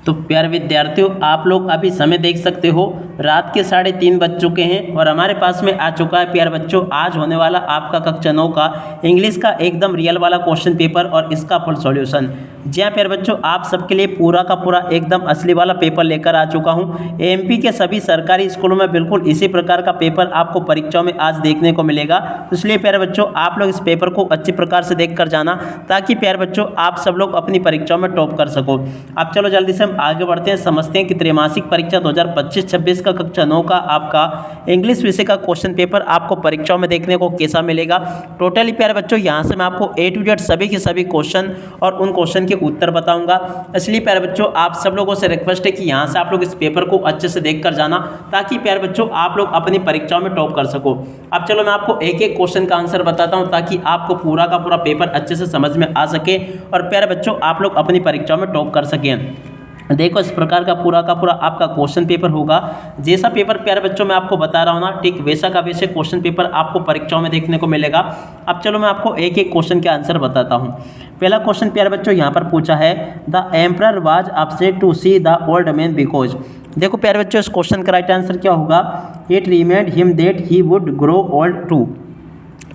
तो प्यारे विद्यार्थियों, आप लोग अभी समय देख सकते हो, रात के 3:30 बज चुके हैं और हमारे पास में आ चुका है प्यारे बच्चों आज होने वाला आपका कक्षा 9 का इंग्लिश का एकदम रियल वाला क्वेश्चन पेपर और इसका फुल सॉल्यूशन। जी हाँ प्यारे बच्चों, आप सबके लिए पूरा का पूरा एकदम असली वाला पेपर लेकर आ चुका हूँ। एमपी के सभी सरकारी स्कूलों में बिल्कुल इसी प्रकार का पेपर आपको परीक्षाओं में आज देखने को मिलेगा। तो इसलिए प्यारे बच्चों, आप लोग इस पेपर को अच्छी प्रकार से देख कर जाना, ताकि प्यारे बच्चों आप सब लोग अपनी परीक्षाओं में टॉप कर सको। अब चलो जल्दी से हम आगे बढ़ते हैं, समझते हैं कि त्रैमासिक परीक्षा 2025-26 का कक्षा 9 का आपका इंग्लिश विषय का क्वेश्चन पेपर आपको परीक्षाओं में देखने को कैसा मिलेगा। टोटली प्यारे बच्चों यहाँ से मैं आपको A to Z सभी के सभी क्वेश्चन और उन क्वेश्चन के उत्तर बताऊंगा। इसलिए प्यारे बच्चों, आप सब लोगों से रिक्वेस्ट है कि यहाँ से आप लोग इस पेपर को अच्छे से देख कर जाना, ताकि प्यारे बच्चों आप लोग अपनी परीक्षाओं में टॉप कर सको। अब चलो मैं आपको एक एक क्वेश्चन का आंसर बताता हूँ, ताकि आपको पूरा का पूरा पेपर अच्छे से समझ में आ सके और प्यारे बच्चों आप लोग अपनी परीक्षाओं में टॉप कर सकें। देखो, इस प्रकार का पूरा आपका क्वेश्चन पेपर होगा। जैसा पेपर प्यारे बच्चों मैं आपको बता रहा हूँ ना, ठीक वैसा का वैसे क्वेश्चन पेपर आपको परीक्षाओं में देखने को मिलेगा। अब चलो मैं आपको एक एक क्वेश्चन के आंसर बताता हूँ। पहला क्वेश्चन प्यारे बच्चों यहाँ पर पूछा है, the emperor was upset to see the old man because. देखो प्यारे बच्चों, इस क्वेश्चन का राइट आंसर क्या होगा, it remind him that he would grow old too.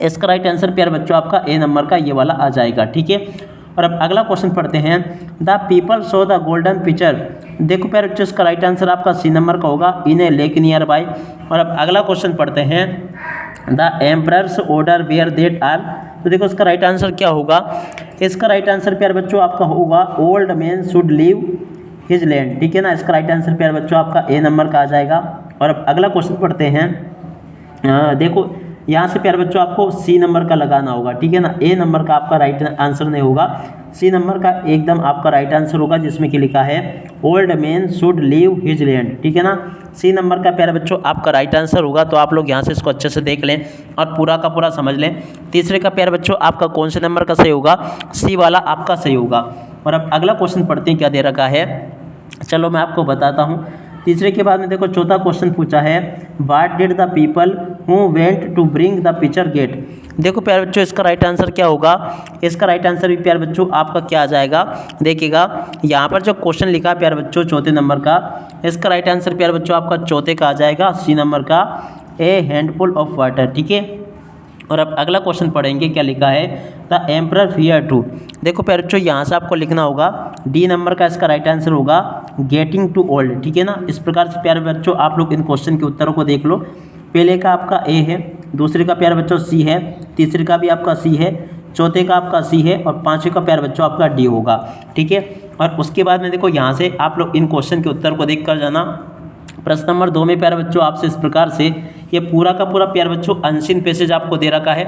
इसका राइट आंसर प्यारे बच्चों आपका ए नंबर का ये वाला आ जाएगा। ठीक है, और अब अगला क्वेश्चन पढ़ते हैं, the people so the golden picture. देखो प्यारे बच्चों, इसका राइट आंसर आपका सी नंबर का होगा, in a lake nearby. और अब अगला क्वेश्चन पढ़ते हैं, the emperor's order were that are. तो देखो इसका राइट आंसर क्या होगा, इसका राइट आंसर प्यारे बच्चों आपका होगा, old man should leave his land. ठीक है ना, इसका राइट आंसर प्यारे बच्चों आपका ए नंबर का आ जाएगा। और अब अगला क्वेश्चन पढ़ते हैं, देखो यहाँ से प्यारे बच्चों आपको सी नंबर का लगाना होगा। ठीक है ना, ए नंबर का आपका राइट आंसर नहीं होगा, सी नंबर का एकदम आपका राइट आंसर होगा, जिसमें कि लिखा है old man should leave his land. ठीक है ना, सी नंबर का प्यारे बच्चों आपका राइट आंसर होगा। तो आप लोग यहाँ से इसको अच्छे से देख लें और पूरा का पूरा समझ लें। तीसरे का प्यारे बच्चों आपका कौन से नंबर का सही होगा, सी वाला आपका सही होगा। और अब अगला क्वेश्चन पढ़ते हैं, क्या दे रखा है, चलो मैं आपको बताता हूँ। तीसरे के बाद में देखो चौथा क्वेश्चन पूछा है, what did the people who went to bring the picture get. देखो प्यारे बच्चों, इसका राइट आंसर क्या होगा, इसका राइट आंसर भी प्यारे बच्चों आपका क्या आ जाएगा, देखिएगा यहाँ पर जो क्वेश्चन लिखा है प्यारे बच्चों चौथे नंबर का, इसका राइट आंसर प्यारे बच्चों आपका चौथे का आ जाएगा, सी नंबर का, ए हैंडफुल ऑफ वाटर। ठीक है, और अब अगला क्वेश्चन पढ़ेंगे, क्या लिखा है, द एम्परर फियर टू। देखो प्यारे बच्चों, यहाँ से आपको लिखना होगा, डी नंबर का इसका राइट आंसर होगा, गेटिंग टू ओल्ड। ठीक है ना, इस प्रकार से प्यारे बच्चों आप लोग इन क्वेश्चन के उत्तरों को देख लो। पहले का आपका ए है, दूसरे का प्यारे बच्चों सी है, तीसरे का भी आपका सी है, चौथे का आपका सी है और पांचवें का प्यारे बच्चों आपका डी होगा। ठीक है, और उसके बाद में देखो यहाँ से आप लोग इन क्वेश्चन के उत्तर को देख कर जाना। प्रश्न नंबर 2 में प्यारे बच्चों आपसे इस प्रकार से ये पूरा का पूरा प्यारे बच्चों अनसीन पैसेज आपको दे रखा है।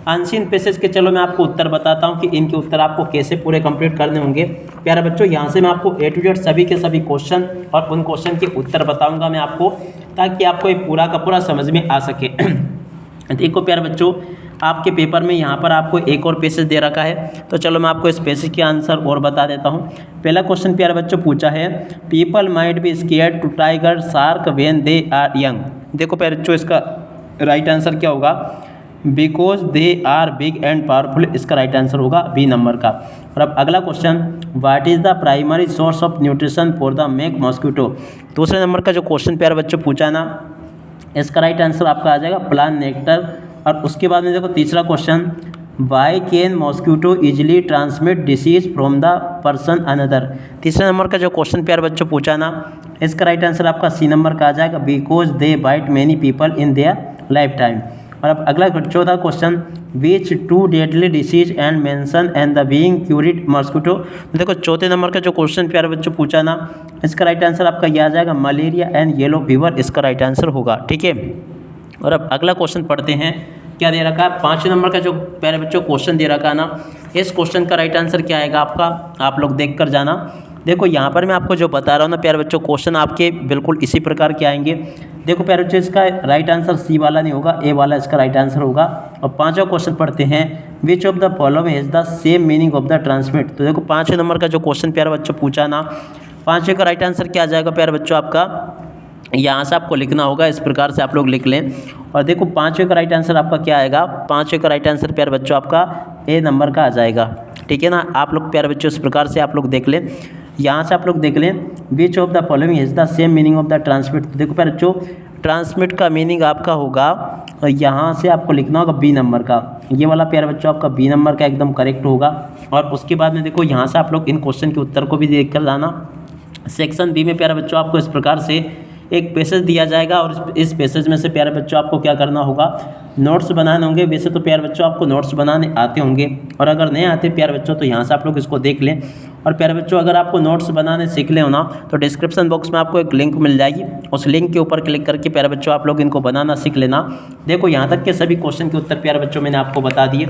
अनसीन पैसेज के चलो मैं आपको उत्तर बताता हूँ कि इनके उत्तर आपको कैसे पूरे कंप्लीट करने होंगे। प्यारे बच्चों, यहाँ से मैं आपको A to Z सभी के सभी क्वेश्चन और उन क्वेश्चन के उत्तर बताऊँगा मैं आपको, ताकि आपको ये पूरा का पूरा समझ में आ सके। देखो प्यारे बच्चों, आपके पेपर में यहाँ पर आपको एक और पैसेज दे रखा है, तो चलो मैं आपको इस पैसेज के आंसर और बता देता हूँ। पहला क्वेश्चन प्यारे बच्चों पूछा है, people might be scared to tiger shark when they are young. देखो प्यारे बच्चों, इसका राइट आंसर क्या होगा, because they are big and powerful. इसका राइट आंसर होगा बी नंबर का। और अब अगला question, what is the primary source of nutrition for the male mosquito. दूसरे नंबर का जो क्वेश्चन प्यारे बच्चों पूछा ना, इसका राइट आंसर आपका आ जाएगा प्लांट नेक्टर। और उसके बाद में देखो तीसरा question, why can mosquito easily transmit disease from the person another. तीसरे नंबर का जो क्वेश्चन प्यारे बच्चों पूछा ना, इसका राइट आंसर आपका सी नंबर का आ जाएगा, because they bite many people in their life time. और अब अगला चौथा question, which two deadly disease and mention and the being cured mosquito. देखो चौथे नंबर का जो क्वेश्चन प्यारे बच्चों पूछा ना, इसका राइट आंसर आपका यह आ जाएगा, मलेरिया एंड येलो फीवर। इसका राइट आंसर होगा। ठीक है, और अब अगला क्वेश्चन पढ़ते हैं, क्या दे रखा है, 5 नंबर का जो प्यारे बच्चों क्वेश्चन दे रखा है ना, इस क्वेश्चन का राइट आंसर क्या आएगा आपका, आप लोग देख कर जाना। देखो यहाँ पर मैं आपको जो बता रहा हूँ ना प्यारे बच्चों, क्वेश्चन आपके बिल्कुल इसी प्रकार के आएंगे। देखो प्यारे बच्चों, इसका राइट आंसर सी वाला नहीं होगा, ए वाला इसका राइट आंसर होगा। और पांचवा क्वेश्चन पढ़ते हैं, which of the following is the same meaning of the transmit. तो देखो 5वें नंबर का जो क्वेश्चन प्यारे बच्चों पूछा ना, 5वें का राइट आंसर क्या आ जाएगा प्यारे बच्चों आपका, यहाँ से आपको लिखना होगा, इस प्रकार से आप लोग लिख लें। और देखो 5वें का राइट आंसर आपका क्या आएगा, 5वें का राइट आंसर प्यारे बच्चों आपका ए नंबर का आ जाएगा। ठीक है ना, आप लोग प्यारे बच्चों इस प्रकार से आप लोग देख लें। यहाँ से आप लोग देख लें, which of the following is the same meaning of the transmit. तो देखो प्यारे बच्चों, ट्रांसमिट का मीनिंग आपका होगा, यहाँ से आपको लिखना होगा बी नंबर का, ये वाला प्यारे बच्चों आपका बी नंबर का एकदम करेक्ट होगा। और उसके बाद में देखो यहाँ से आप लोग इन क्वेश्चन के उत्तर को भी देख कर लाना। सेक्शन बी में प्यारे बच्चों आपको इस प्रकार से एक पैसेज दिया जाएगा और इस पैसेज में से प्यारे बच्चों आपको क्या करना होगा, नोट्स बनाने होंगे। वैसे तो प्यारे बच्चों आपको नोट्स बनाने आते होंगे, और अगर नहीं आते प्यारे बच्चों तो यहाँ से आप लोग इसको देख लें। और प्यारे बच्चों अगर आपको नोट्स बनाने सीख ले हो ना, तो डिस्क्रिप्शन बॉक्स में आपको एक लिंक मिल जाएगी, उस लिंक के ऊपर क्लिक करके प्यारे बच्चों आप लोग इनको बनाना सीख लेना। देखो यहाँ तक के सभी क्वेश्चन के उत्तर प्यारे बच्चों मैंने आपको बता दिए।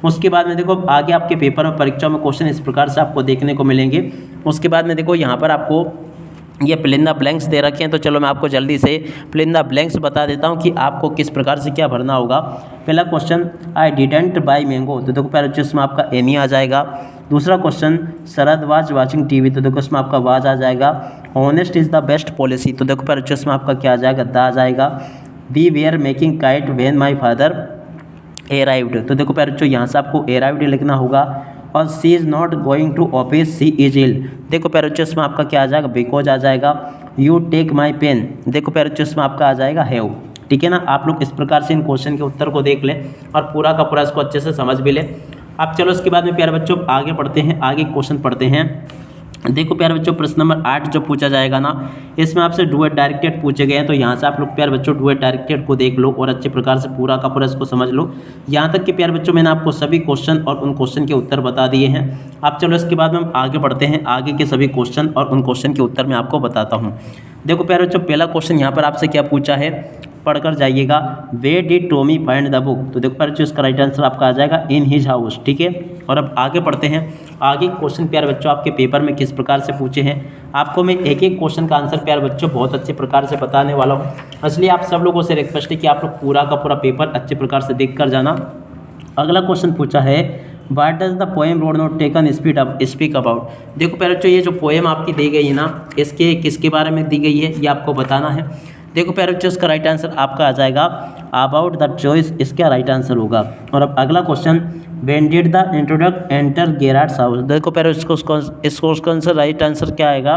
उसके बाद में देखो आगे आपके पेपर में परीक्षा में क्वेश्चन इस प्रकार से आपको देखने को मिलेंगे। उसके बाद में देखो यहाँ पर आपको ये फिल इन द ब्लैंक्स दे रखे हैं, तो चलो मैं आपको जल्दी से फिल इन द ब्लैंक्स बता देता हूँ कि आपको किस प्रकार से क्या भरना होगा। पहला question, I didn't buy mango, तो देखो प्यारे बच्चों इसमें आपका एनी आ जाएगा। दूसरा question, Sharad was watching TV, तो देखो इसमें आपका वाज आ जाएगा। Honest is the best policy, तो देखो प्यारे बच्चों इसमें आपका क्या आ जाएगा, द आ जाएगा। We were making kite when my father arrived, तो देखो प्यारे बच्चों यहाँ से आपको अराइव्ड लिखना होगा। और she is not going to office, she is ill, देखो प्यारे बच्चों इसमें आपका क्या आ जाएगा, बिकॉज आ जाएगा। यू टेक माई पेन, देखो प्यारे बच्चों इसमें आपका आ जाएगा हैव। ठीक है ना, आप लोग इस प्रकार से इन क्वेश्चन के उत्तर को देख लें और पूरा का पूरा इसको अच्छे से समझ भी लें। अब चलो इसके बाद में प्यारे बच्चों आगे पढ़ते हैं, आगे क्वेश्चन पढ़ते हैं। देखो प्यारे बच्चों प्रश्न नंबर 8 जो पूछा जाएगा ना, इसमें आपसे डू एट डायरेक्टेड पूछे गए हैं, तो यहाँ से आप लोग प्यारे बच्चों डू एट डायरेक्टेड को देख लो और अच्छे प्रकार से पूरा का पूरा इसको समझ लो। यहाँ तक कि प्यारे बच्चों मैंने आपको सभी क्वेश्चन और उन क्वेश्चन के उत्तर बता दिए हैं। अब चलो इसके बाद में हम आगे बढ़ते हैं, आगे के सभी क्वेश्चन और उन क्वेश्चन के उत्तर मैं आपको बताता हूँ। देखो प्यारे बच्चों पहला क्वेश्चन यहाँ पर आपसे क्या पूछा है, पढ़कर जाइएगा। Where did Tommy find the book, तो देखो प्यारे बच्चों इसका राइट आंसर आपका आ जाएगा इन हिज हाउस। ठीक है, और अब आगे पढ़ते हैं। आगे क्वेश्चन प्यारे बच्चों आपके पेपर में किस प्रकार से पूछे हैं, आपको मैं एक एक क्वेश्चन का आंसर प्यारे बच्चों बहुत अच्छे प्रकार से बताने वाला हूँ। इसलिए आप सब लोगों से रिक्वेस्ट है कि आप लोग पूरा का पूरा पेपर अच्छे प्रकार से देख कर जाना। अगला क्वेश्चन पूछा है, what does the poem road not taken speak about, देखो प्यारे बच्चों ये जो पोएम आपकी दी गई है ना, इसके किसके बारे में दी गई है ये आपको बताना है। देखो प्यारे बच्चों इसका राइट आंसर आपका आ जाएगा अबाउट द चॉइस, इसका राइट आंसर होगा। और अब अगला question, when did the intruder enter Gerard's house, देखो प्यारे इसको आंसर राइट आंसर क्या आएगा,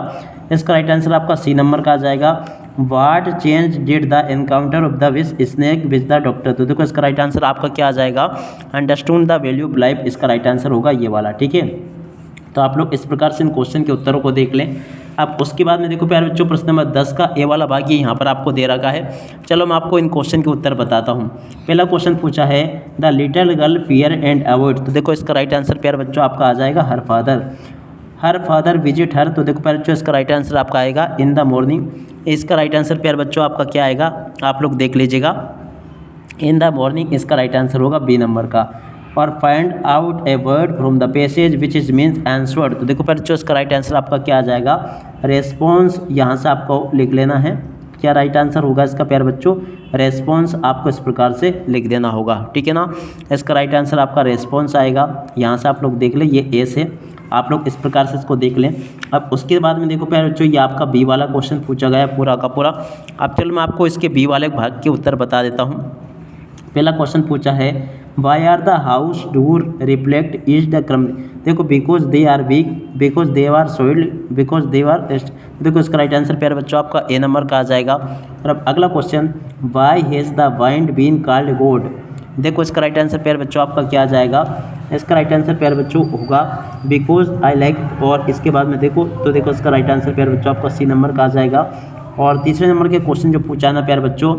इसका राइट आंसर आपका सी नंबर का आ जाएगा। What change did the encounter of the which snake with the doctor, तो देखो इसका राइट आंसर आपका क्या आ जाएगा, understood the value of life, इसका राइट आंसर होगा ये वाला। ठीक है, तो आप लोग इस प्रकार से इन क्वेश्चन के उत्तरों को देख लें। अब उसके बाद में देखो प्यारे बच्चों प्रश्न नंबर 10 का ए वाला भाग ये यहाँ पर आपको दे रखा है। चलो मैं आपको इन क्वेश्चन के उत्तर बताता हूँ। पहला क्वेश्चन पूछा है, the little girl fear and avoid, तो देखो इसका राइट आंसर प्यारे बच्चों आपका आ जाएगा हर फादर विजिट हर, तो देखो प्यारे बच्चों इसका राइट आंसर आपका आएगा इन द मॉर्निंग, इसका राइट आंसर प्यारे बच्चों आपका क्या आएगा, आप लोग देख लीजिएगा इन द मॉर्निंग, इसका राइट आंसर होगा बी नंबर का। और find out a word from the passage which is means answered, तो देखो बच्चों इसका राइट आंसर आपका क्या आ जाएगा, रेस्पॉन्स, यहाँ से आपको लिख लेना है क्या राइट आंसर होगा इसका प्यारे बच्चों, रेस्पॉन्स आपको इस प्रकार से लिख देना होगा। ठीक है ना, इसका राइट आंसर आपका रेस्पॉन्स आएगा, यहाँ से आप लोग देख लें ये ए से, आप लोग इस प्रकार से इसको देख लें। अब उसके बाद में देखो प्यारे बच्चों ये आपका बी वाला क्वेश्चन पूछा गया है पूरा का पूरा। अब चलो मैं आपको इसके बी वाले भाग के उत्तर बता देता हूँ। पहला क्वेश्चन पूछा है, why are the house door reflect is the crumb, देखो because they are weak, because they are soiled, because they are rest, देखो इसका राइट आंसर प्यारे बच्चों आपका ए नंबर का आ जाएगा। और अब अगला question, why has the wind been called God, देखो इसका राइट आंसर प्यारे बच्चों आपका क्या आ जाएगा, इसका राइट आंसर प्यारे बच्चों होगा बिकॉज आई लाइक, और इसके बाद में देखो तो देखो इसका राइट आंसर प्यारे बच्चों आपका सी नंबर का आ जाएगा। और तीसरे नंबर के क्वेश्चन जो पूछा ना प्यारे बच्चों,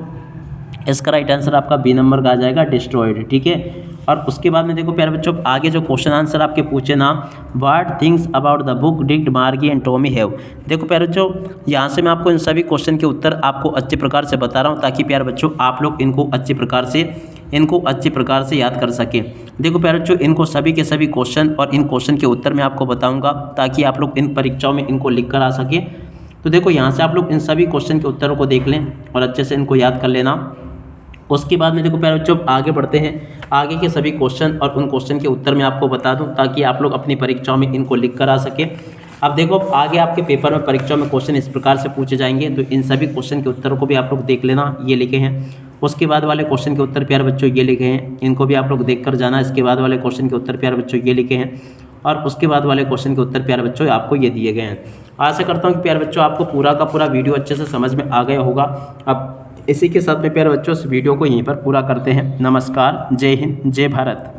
इसका राइट आंसर आपका बी नंबर का आ जाएगा डिस्ट्रॉयड। ठीक है, और उसके बाद में देखो प्यारे बच्चों आगे जो क्वेश्चन आंसर आपके पूछे ना, what things about the book did मार्गी एंड टॉमी हैव, देखो प्यारे बच्चों यहाँ से मैं आपको इन सभी क्वेश्चन के उत्तर आपको अच्छे प्रकार से बता रहा हूँ, ताकि प्यारे बच्चों आप लोग इनको अच्छे प्रकार से याद कर सकें। देखो प्यारे बच्चों इनको सभी के सभी क्वेश्चन और इन क्वेश्चन के उत्तर मैं आपको बताऊँगा, ताकि आप लोग इन परीक्षाओं में इनको लिख कर आ सकें। तो देखो यहाँ से आप लोग इन सभी क्वेश्चन के उत्तरों को देख लें और अच्छे से इनको याद कर लेना। उसके बाद में देखो प्यारे बच्चों आगे बढ़ते हैं, आगे के सभी क्वेश्चन और उन क्वेश्चन के उत्तर मैं आपको बता दूं, ताकि आप लोग अपनी परीक्षाओं में इनको लिख कर आ सके। अब देखो आगे आपके पेपर में परीक्षाओं में क्वेश्चन इस प्रकार से पूछे जाएंगे, तो इन सभी क्वेश्चन के उत्तरों को भी आप लोग देख लेना, ये लिखे हैं। उसके बाद वाले क्वेश्चन के उत्तर प्यारे बच्चों ये लिखे हैं, इनको भी आप लोग देख कर जाना। इसके बाद वाले क्वेश्चन के उत्तर प्यारे बच्चों ये लिखे हैं। और उसके बाद वाले क्वेश्चन के उत्तर प्यारे बच्चों आपको ये दिए गए हैं। आशा करता हूँ कि प्यारे बच्चों आपको पूरा का पूरा वीडियो अच्छे से समझ में आ गया होगा। अब इसी के साथ में प्यारे बच्चों इस वीडियो को यहीं पर पूरा करते हैं। नमस्कार, जय हिंद, जय भारत।